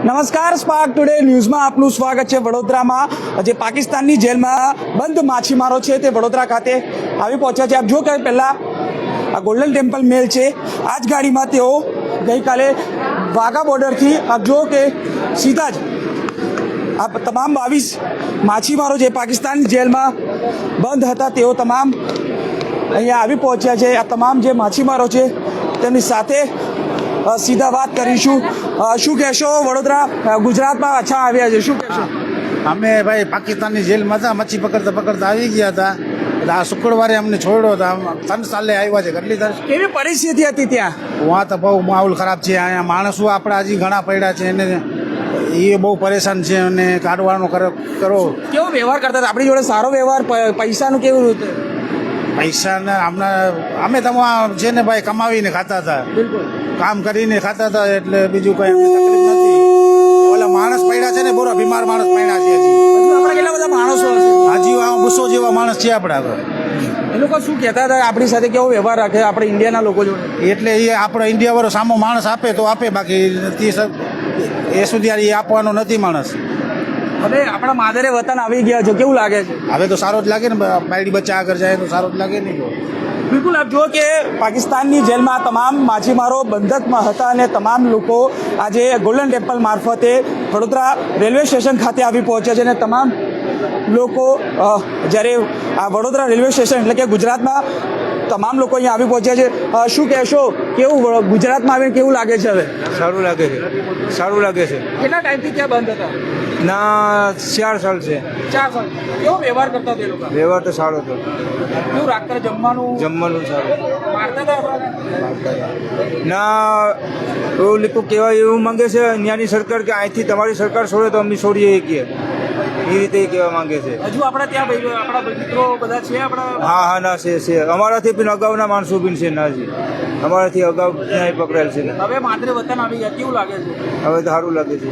નમસ્કાર, spark today ન્યૂઝમાં આપનું સ્વાગત છે। વડોદરામાં જે પાકિસ્તાનની જેલમાં બંધ માછીમારો છે તે વડોદરા ખાતે આવી પહોંચ્યા છે। આપ જો કે પહેલાં આ ગોલ્ડન ટેમ્પલ મેલ છે, આ જ ગાડીમાં તેઓ ગઈકાલે વાઘા બોર્ડરથી આપ જો કે સીધા જ આ તમામ 22 માછીમારો જે પાકિસ્તાન જેલમાં બંધ હતા તેઓ તમામ અહીંયા આવી પહોંચ્યા છે। આ તમામ જે માછીમારો છે તેમની સાથે સીધા વાત કરીશું। શું કહેશો? વડોદરા ગુજરાતમાં પાછા આવ્યા છે, શું કહેશો? અમે ભાઈ પાકિસ્તાનની જેલમાં હતા, મચ્છી પકડતા પકડતા આવી ગયા હતા। એટલે આ શુક્રવારે અમને છોડ્યો હતા। 3 સાલે આવ્યા છે। કેટલી કેવી પરિસ્થિતિ હતી ત્યાં? વहाँ તો બહુ માહોલ ખરાબ છે। અહીંયા માણસો આપણા હજી ઘણા પડ્યા છે અને એ બહુ પરેશાન છે અને કાઢવાનો કરો। કેવો વ્યવહાર કરતા હતા? આપણી જોડે સારો વ્યવહાર, પૈસાનું કેવું હતું? પૈસાને અમે તો છે ને ભાઈ કમાવીને ખાતા હતા, બિલકુલ કામ કરીને ખાતા હતા, એટલે બીજું કઈ અમને તકલીફ નથી। ઓલા માણસ પડ્યા છે ને, બોરા બીમાર માણસ પડ્યા છે હજી। આપણે કેટલા બધા માણસો હશે? હજી 200 જેવા માણસ છે આપણા। એ લોકો શું કહેતા હતા? આપણી સાથે કેવો વ્યવહાર રાખે આપણે ઇન્ડિયાના લોકો જોડે? એટલે એ આપણો ઇન્ડિયા વાળો સામો માણસ આપે તો આપે, બાકી એ સુધી એ આપવાનો નથી માણસ। હવે આપણા માદરે વતન આવી ગયા છે, કેવું લાગે છે? હવે તો સારો જ લાગે ને, બાયડી બચ્ચા આગળ જાય તો સારો જ લાગે ને। બિલકુલ, આપ જુઓ કે પાકિસ્તાનની જેલમાં તમામ માછીમારો બંધકમાં હતા અને તમામ લોકો આજે ગોલ્ડન ટેમ્પલ મારફતે વડોદરા રેલવે સ્ટેશન ખાતે આવી પહોંચ્યા છે અને તમામ લોકો જ્યારે આ વડોદરા રેલવે સ્ટેશન એટલે કે ગુજરાતમાં તમામ લોકો અહીંયા આવી પહોંચ્યા છે। શું કહેશો? કેવું ગુજરાતમાં આવીને કેવું લાગે છે? હવે સારું લાગે છે, સારું લાગે છે। કેટલા ટાઈમથી ક્યાં બંધ હતા? ના 4 સાલ છે। 4 સાલ। કેવો વ્યવહાર કરતા તે લોકો? વ્યવહાર તો સારો હતો, કેવું રાખતા? જમવાનું સારું મારતા હતા આપણા? ના એવું લીધું કહેવાય એવું માંગે છે ત્યાંની સરકાર કે અહીંથી તમારી સરકાર છોડે તો અમે છોડીએ કે એ રીતે કહેવા માંગે છે। હજુ આપણા ત્યાં આપણા મિત્રો બધા છે આપણા? હા ના છે અમારાથી પણ અગાઉના માણસો પણ છે નાજી, અમારાથી અગાઉ ત્યાં પકડાયેલ છે। હવે માદરે વતન આવી ગયા, કેવું લાગે છે? હવે તો સારું લાગે છે।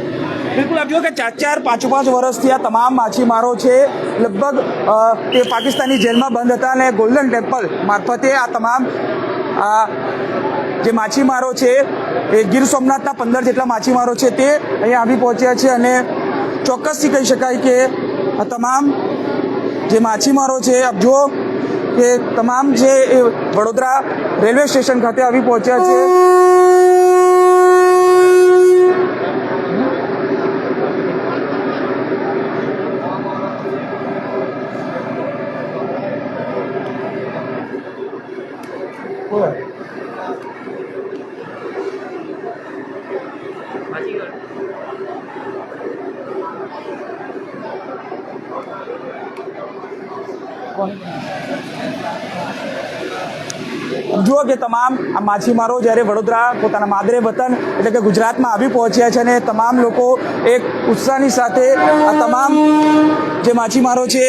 બિલકુલ, આપ જો કે 4-4, 5-5 વર્ષથી આ તમામ માછીમારો છે લગભગ તે પાકિસ્તાની જેલમાં બંધ હતા અને ગોલ્ડન ટેમ્પલ મારફતે આ તમામ જે માછીમારો છે એ ગીર સોમનાથના 15 જેટલા માછીમારો છે તે અહીંયા આવી પહોંચ્યા છે અને ચોક્કસથી કહી શકાય કે આ તમામ જે માછીમારો છે આપ જુઓ કે તમામ જે વડોદરા રેલવે સ્ટેશન ખાતે આવી પહોંચ્યા છે। જુઓ કે તમામ આ માછીમારો જ્યારે વડોદરા પોતાના માદરે વતન એટલે કે ગુજરાતમાં આવી પહોંચ્યા છે અને તમામ લોકો એક ઉત્સાહની સાથે આ તમામ જે માછીમારો છે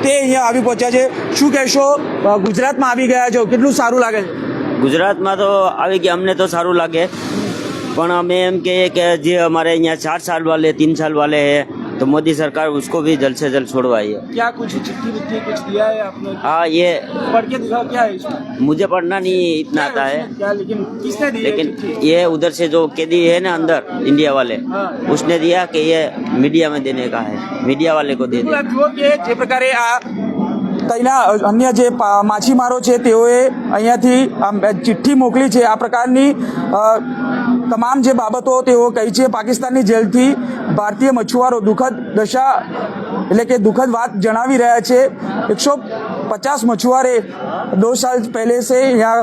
તે અહીંયા આવી પહોંચ્યા છે। શું કહેશો? ગુજરાતમાં આવી ગયા છો, કેટલું સારું લાગે છે? ગુજરાતમાં તો આવી ગયા, અમને તો સારું લાગે, પણ અમે એમ કહીએ કે જે हमारे यहाँ 4 साल वाले 3 साल वाले हैं तो मोदी सरकार उसको भी जल्द से जल्द छुड़वाइए। क्या कुछ चिट्ठी विट्ठी कुछ दिया है आपने? हाँ, ये पढ़ के दिखाओ, क्या है इसमें? मुझे पढ़ना नहीं इतना आता है, क्या लेकिन किसने दी? लेकिन ये उधर से जो कैदी है ना अंदर इंडिया वाले, उसने दिया कि ये मीडिया में देने का है, मीडिया वाले को दे दे। જુઓ કે જે પ્રકારે આ તઈના અન્ય જે માછીમારો છે તેઓએ અહીંયાથી ચિઠ્ઠી મોકલી છે। આ પ્રકારની તમામ જે બાબતો તેઓ કહી છે। પાકિસ્તાનની જેલથી ભારતીય મછુઆરો દુઃખદ દશા એટલે કે દુઃખદ વાત જણાવી રહ્યા છે। 150 मछुआरे 2 साल पहले से यहाँ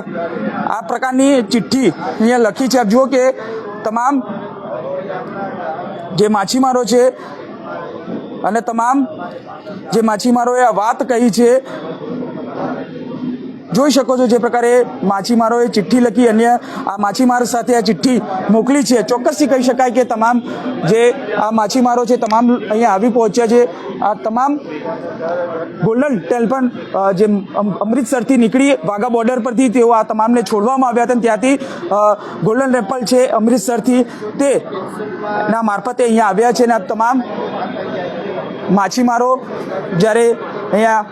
आ प्रकारनी चिट्ठी यहाँ लखी है। आप जुओ कि तमाम जे माछीमारो है અને તમામ જે માછીમારોએ આ વાત કહી છે, જોઈ શકો છો જે પ્રકારે માછીમારોએ ચિઠ્ઠી લખી અન્ય આ માછીમાર સાથે આ ચિઠ્ઠી મોકલી છે। ચોક્કસથી કહી શકાય કે તમામ જે આ માછીમારો છે તમામ અહીંયા આવી પહોંચ્યા છે। આ તમામ ગોલ્ડન ટેમ્પલ જે અમૃતસરથી નીકળી વાઘા બોર્ડર પરથી તેઓ આ તમામને છોડવામાં આવ્યા હતા, ત્યાંથી ગોલ્ડન ટેમ્પલ છે અમૃતસરથી તે ના મારફતે અહીંયા આવ્યા છે અને આ તમામ માછીમારો જ્યારે અહીંયા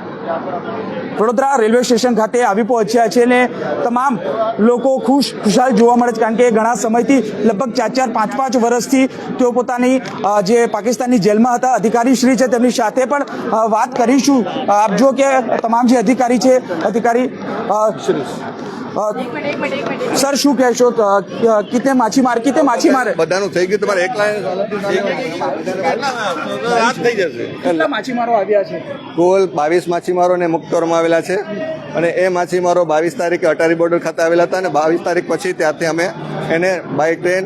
વડોદરા રેલવે સ્ટેશન ખાતે આવી પહોંચ્યા છે અને તમામ લોકો ખુશાલ જોવા મળે છે, કારણ કે ઘણા સમયથી લગભગ 4-5 વર્ષથી તેઓ પોતાની જે પાકિસ્તાનની જેલમાં હતા અધિકારી શ્રી છે તેમની સાથે પણ વાત કરીશું. આપ જો કે તમામ જે અધિકારી છે અધિકારી સર શું કહેશો કિતને માછીમાર બધાનું થઈ ગયું તમારે એકલા થઈ જશે. કેટલા માછીમારો આવ્યા છે? કુલ 22 માછીમારોને મુક્ત કરવામાં આવેલા છે અને એ માછીમારો 22 તારીખે અટારી બોર્ડર ખાતે આવેલા હતા અને 22 તારીખ પછી ત્યાંથી અમે એને બાય ટ્રેન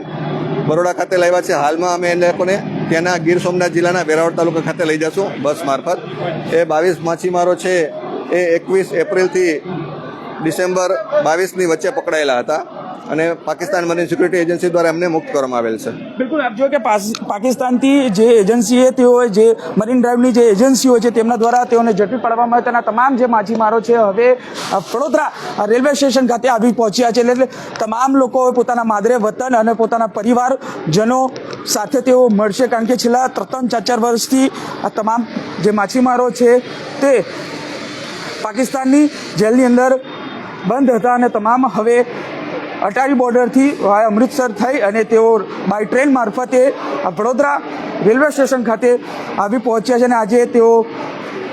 બરોડા ખાતે લાવ્યા છે. હાલમાં અમે એ લોકોને ત્યાંના ગીર સોમનાથ જિલ્લાના વેરાવળ તાલુકા ખાતે લઈ જશું બસ મારફત. એ 22 માછીમારો છે એ 21 એપ્રિલથી ડિસેમ્બર 22ની વચ્ચે પકડાયેલા હતા અને પાકિસ્તાન મરીન સિક્યુરિટી એજન્સી દ્વારા એમને મુક્ત કરવામાં આવેલ છે. બિલકુલ આપ જો કે પાકિસ્તાનથી જે એજન્સીએ તેઓએ જે મરીન ડ્રાઈવની જે એજન્સીઓ છે તેમના દ્વારા તેઓને ઝડપી પાડવામાં આવ્યા. તેના તમામ જે માછીમારો છે હવે વડોદરા રેલવે સ્ટેશન ખાતે આવી પહોંચ્યા છે. એટલે તમામ લોકો પોતાના માદરે વતન અને પોતાના પરિવારજનો સાથે તેઓ મળશે, કારણ કે છેલ્લા 3-4 વર્ષથી આ તમામ જે માછીમારો છે તે પાકિસ્તાનની જેલની અંદર બંધ હતા અને તમામ હવે અટારી બોર્ડરથી અમૃતસર થઈ અને તેઓ બાય ટ્રેન મારફતે વડોદરા રેલવે સ્ટેશન ખાતે આવી પહોંચ્યા છે અને આજે તેઓ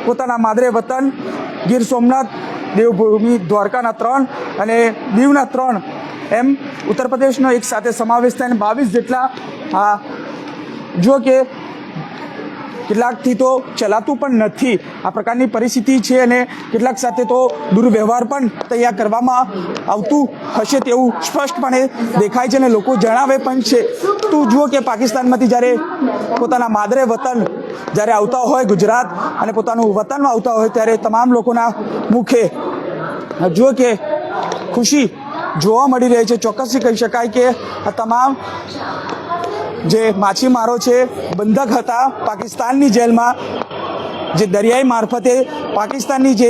પોતાના માદરે વતન ગીર સોમનાથ, દેવભૂમિ દ્વારકાના 3 અને દીવના 3 એમ ઉત્તર પ્રદેશનો એક સાથે સમાવેશ થાય અને 22 જેટલા જો કે કેટલાકથી તો ચલાતું પણ નથી આ પ્રકારની પરિસ્થિતિ છે અને કેટલાક સાથે તો દુર્વ્યવહાર પણ તૈયાર કરવામાં આવતું હશે તેવું સ્પષ્ટપણે દેખાય છે અને લોકો જણાવે પણ છે. તો જુઓ કે પાકિસ્તાનમાંથી જ્યારે પોતાના માદરે વતન જ્યારે આવતા હોય ગુજરાત અને પોતાનું વતનમાં આવતા હોય ત્યારે તમામ લોકોના મુખે જુઓ કે ખુશી જોવા મળી રહી છે. ચોક્કસથી કહી શકાય કે આ તમામ જે માછીમારો છે બંધક હતા પાકિસ્તાનની જેલમાં, જે દરિયાઈ મારફતે પાકિસ્તાનની જે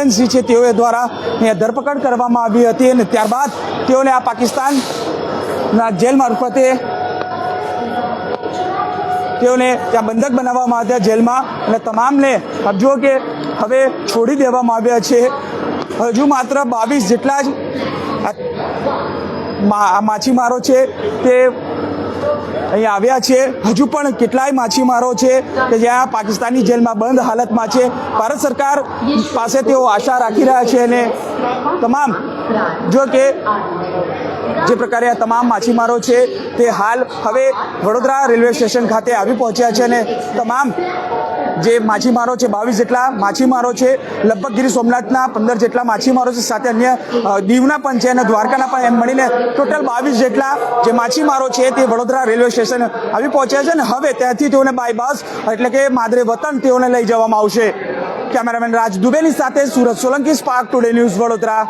એજન્સી છે તેઓ દ્વારા અહીંયા ધરપકડ કરવામાં આવી હતી અને ત્યારબાદ તેઓને આ પાકિસ્તાનના જેલ મારફતે તેઓને ત્યાં બંધક બનાવવામાં આવ્યા જેલમાં અને તમામને આપ જુઓ કે હવે છોડી દેવામાં આવ્યા છે. હજુ માત્ર 22 જેટલા જ માછીમારો છે તે અહીંયા આવ્યા છે. હજુ પણ કેટલાય માછીમારો છે કે જ્યાં પાકિસ્તાની જેલમાં બંધ હાલતમાં છે. ભારત સરકાર પાસે તેઓ આશા રાખી રહ્યા છે અને તમામ જો કે જે પ્રકારે આ તમામ માછીમારો છે તે હાલ હવે વડોદરા રેલવે સ્ટેશન ખાતે આવી પહોંચ્યા છે અને તમામ જે માછીમારો છે 22 જેટલા માછીમારો છે, લગભગ ગીર સોમનાથના 15 જેટલા માછીમારો છે, સાથે અન્ય દીવના પણ છે અને દ્વારકાના પણ, એમ મળીને ટોટલ 22 જેટલા જે માછીમારો છે તે વડોદરા રેલવે સ્ટેશન આવી પહોંચ્યા છે અને હવે ત્યાંથી તેઓને બાય બસ એટલે કે માદરે વતન તેઓને લઈ જવામાં આવશે. કેમેરામેન રાજ દુબેની સાથે Surat Solanki, spark today news, Vadodara.